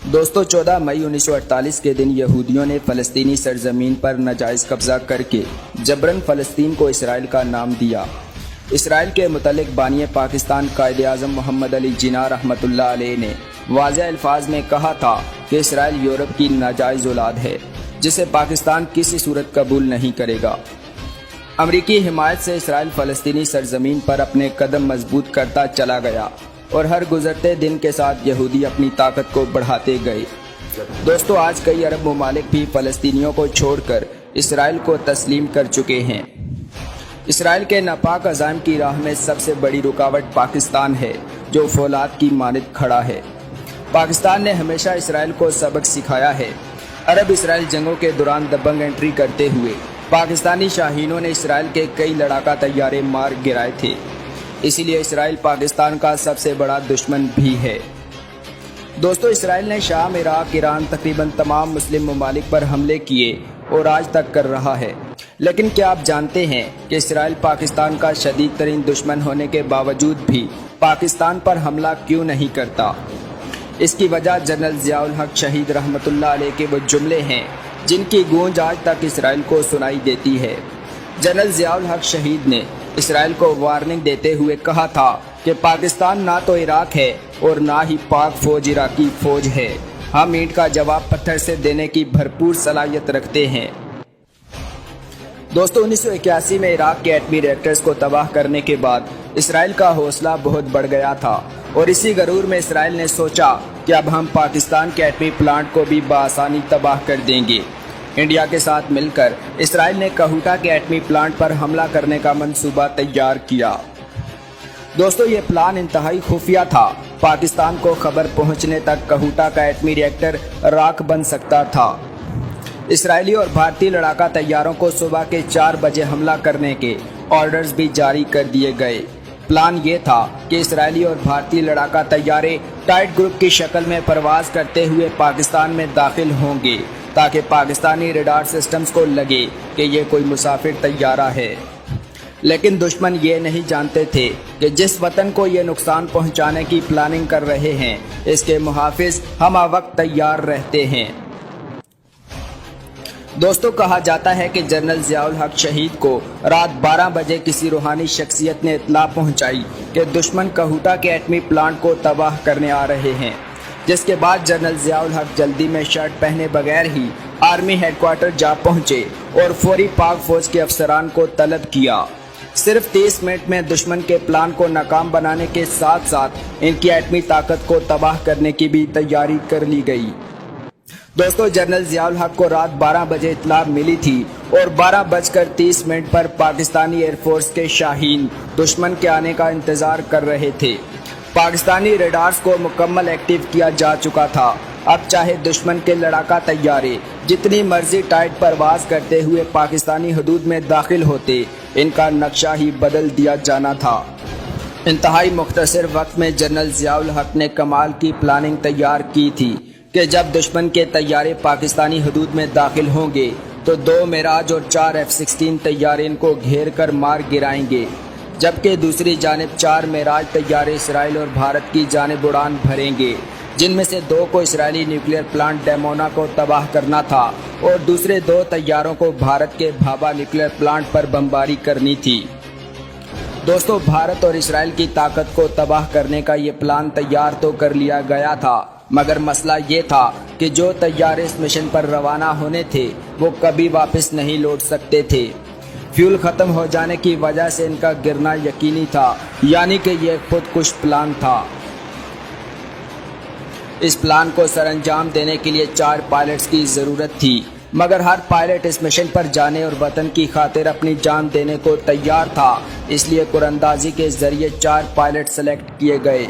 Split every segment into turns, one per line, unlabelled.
दोस्तों 14 मई 1948 के दिन यहूदियों ने फ़लस्तीनी सरजमीन पर नाजायज़ कब्ज़ा करके जबरन फ़लस्तीन को इसराइल का नाम दिया। इसराइल के मुतल्लिक़ बानी पाकिस्तान कायदे आज़म मोहम्मद अली जिन्ना रहमतुल्लाह अलैह ने वाज़ेह अल्फाज में कहा था कि इसराइल यूरोप की नाजायज़ औलाद है जिसे पाकिस्तान किसी सूरत कबूल नहीं करेगा। अमरीकी हिमायत से इसराइल फ़लस्तीनी सरजमीन पर अपने कदम मजबूत करता चला गया और हर गुजरते दिन के साथ यहूदी अपनी ताकत को बढ़ाते गए। दोस्तों आज कई अरब ममालिक भी फ़लस्तीनियों को छोड़कर इसराइल को तस्लीम कर चुके हैं। इसराइल के नापाक अज़ाइम की राह में सबसे बड़ी रुकावट पाकिस्तान है जो फौलाद की मानद खड़ा है। पाकिस्तान ने हमेशा इसराइल को सबक सिखाया है। अरब इसराइल जंगों के दौरान दबंग एंट्री करते हुए पाकिस्तानी शाहीनों ने इसराइल के कई लड़ाका तैयारे मार गिराए थे। इसीलिए इसराइल पाकिस्तान का सबसे बड़ा दुश्मन भी है। दोस्तों इसराइल ने शाम, इराक, ईरान तकरीबन तमाम मुस्लिम ममालिक पर हमले किए और आज तक कर रहा है। लेकिन क्या आप जानते हैं कि इसराइल पाकिस्तान का शदीद तरीन दुश्मन होने के बावजूद भी पाकिस्तान पर हमला क्यों नहीं करता? इसकी वजह जनरल ज़ियाउल हक शहीद रहमतुल्लाह अलैह के वो जुमले हैं जिनकी गूंज आज तक इसराइल को सुनाई देती है। जनरल ज़ियाउल हक शहीद ने इसराइल को वार्निंग देते हुए कहा था कि पाकिस्तान ना तो इराक है और ना ही पाक फौज इराकी फौज है। हम ईंट का जवाब पत्थर से देने की भरपूर सलाहियत रखते हैं। दोस्तों 1981 में इराक के एटमी रिएक्टर्स को तबाह करने के बाद इसराइल का हौसला बहुत बढ़ गया था और इसी गरूर में इसराइल ने सोचा कि अब हम पाकिस्तान के एटमी प्लांट को भी बआसानी तबाह कर देंगे। इंडिया के साथ मिलकर इसराइल ने कहूटा के एटमी प्लांट पर हमला करने का मंसूबा तैयार किया। दोस्तों ये प्लान इंतहाई खुफिया था। पाकिस्तान को खबर पहुंचने तक कहूटा का एटमी रिएक्टर राख बन सकता था। इसराइली और भारतीय लड़ाका तैयारों को सुबह के 4 बजे हमला करने के ऑर्डर्स भी जारी कर दिए गए। प्लान ये था कि इसराइली और भारतीय लड़ाका तैयारे टाइट ग्रुप की शक्ल में परवाज करते हुए पाकिस्तान में दाखिल होंगे ताकि पाकिस्तानी रडार सिस्टम्स को लगे कि ये कोई मुसाफिर तैयारा है। लेकिन दुश्मन ये नहीं जानते थे कि जिस वतन को ये नुकसान पहुंचाने की प्लानिंग कर रहे हैं इसके मुहाफिज हम वक्त तैयार रहते हैं। दोस्तों कहा जाता है कि जनरल ज़ियाउल हक शहीद को रात 12 बजे किसी रूहानी शख्सियत ने इत्तला पहुंचाई कि दुश्मन कहूटा के एटमी प्लांट को तबाह करने आ रहे हैं, जिसके बाद जनरल ज़ियाउल हक जल्दी में शर्ट पहने बगैर ही आर्मी हेडक्वार्टर जा पहुंचे और फौरी पाक फौज के अफसरान को तलब किया। सिर्फ 30 मिनट में दुश्मन के प्लान को नाकाम बनाने के साथ साथ इनकी एटमी ताकत को तबाह करने की भी तैयारी कर ली गई। दोस्तों जनरल ज़ियाउल हक को रात 12 बजे इत्तला मिली थी और 12:30 पर पाकिस्तानी एयरफोर्स के शाहीन दुश्मन के आने का इंतजार कर रहे थे। पाकिस्तानी रडार्स को मुकम्मल एक्टिव किया जा चुका था। अब चाहे दुश्मन के लड़ाका तैयारे जितनी मर्जी टाइट परवाज करते हुए पाकिस्तानी हदूद में दाखिल होते, इनका नक्शा ही बदल दिया जाना था। इंतहाई मुख्तसर वक्त में जनरल ज़ियाउल हक ने कमाल की प्लानिंग तैयार की थी कि जब दुश्मन के तैयारे पाकिस्तानी हदूद में दाखिल होंगे तो 2 मिराज और 4 F-16 तैयारे इनको घेर कर मार गिराएंगे, जबकि दूसरी जानिब 4 मिराज तैयारे इसराइल और भारत की जानिब उड़ान भरेंगे, जिनमें से 2 को इसराइली न्यूक्लियर प्लांट डेमोना को तबाह करना था और दूसरे 2 तैयारों को भारत के भाभा न्यूक्लियर प्लांट पर बमबारी करनी थी। दोस्तों भारत और इसराइल की ताकत को तबाह करने का ये प्लान तैयार तो कर लिया गया था, मगर मसला ये था कि जो तैयारे इस मिशन पर रवाना होने थे वो कभी वापस नहीं लौट सकते थे। फ्यूल खत्म हो जाने की वजह से इनका गिरना यकीनी था, यानी कि ये खुदकुश प्लान था। इस प्लान को सरअंजाम देने के लिए 4 पायलट्स की ज़रूरत थी, मगर हर पायलट इस मिशन पर जाने और वतन की खातिर अपनी जान देने को तैयार था। इसलिए कुरअंदाजी के जरिए 4 पायलट सेलेक्ट किए गए।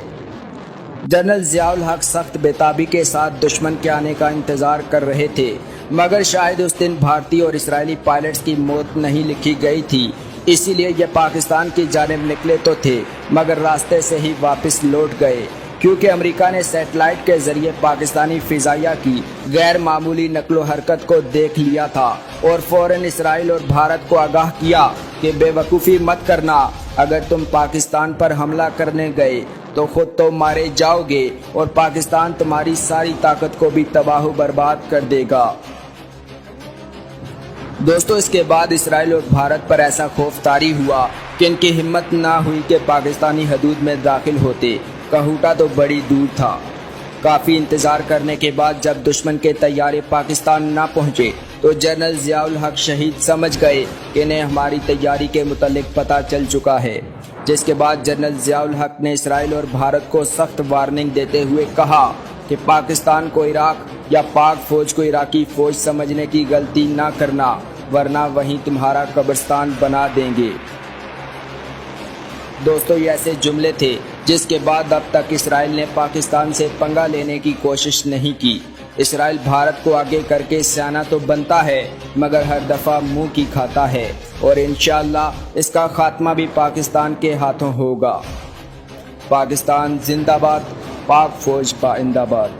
जनरल ज़ियाउल हक सख्त बेताबी के साथ दुश्मन के आने का इंतज़ार कर रहे थे, मगर शायद उस दिन भारतीय और इसराइली पायलट्स की मौत नहीं लिखी गई थी। इसीलिए ये पाकिस्तान की जानिब निकले तो थे, मगर रास्ते से ही वापस लौट गए, क्योंकि अमेरिका ने सैटेलाइट के जरिए पाकिस्तानी फिजाइया की गैर मामूली नकलो हरकत को देख लिया था और फौरन इसराइल और भारत को आगाह किया कि बेवकूफ़ी मत करना, अगर तुम पाकिस्तान पर हमला करने गए तो खुद तो मारे जाओगे और पाकिस्तान तुम्हारी सारी ताकत को भी तबाह बर्बाद कर देगा। दोस्तों, इसके बाद इसराइल और भारत पर ऐसा खौफ तारी हुआ कि इनकी हिम्मत ना हुई कि पाकिस्तानी हदूद में दाखिल होते। कहूटा तो बड़ी दूर था। काफ़ी इंतज़ार करने के बाद जब दुश्मन के तैयारे पाकिस्तान ना पहुँचे तो जनरल ज़ियाउल हक शहीद समझ गए कि इन्हें हमारी तैयारी के मुतालिक पता चल चुका है। जिसके बाद जनरल ज़ियाउल हक ने इसराइल और भारत को सख्त वार्निंग देते हुए कहा कि पाकिस्तान को इराक या पाक फ़ौज को इराकी फ़ौज समझने की गलती ना करना, वरना वहीं तुम्हारा कब्रिस्तान बना देंगे। दोस्तों, ये ऐसे जुमले थे जिसके बाद अब तक इसराइल ने पाकिस्तान से पंगा लेने की कोशिश नहीं की। इसराइल भारत को आगे करके सियाना तो बनता है मगर हर दफ़ा मुंह की खाता है और इंशाअल्लाह इसका खात्मा भी पाकिस्तान के हाथों होगा। पाकिस्तान जिंदाबाद, पाक फौज पाइंदाबाद।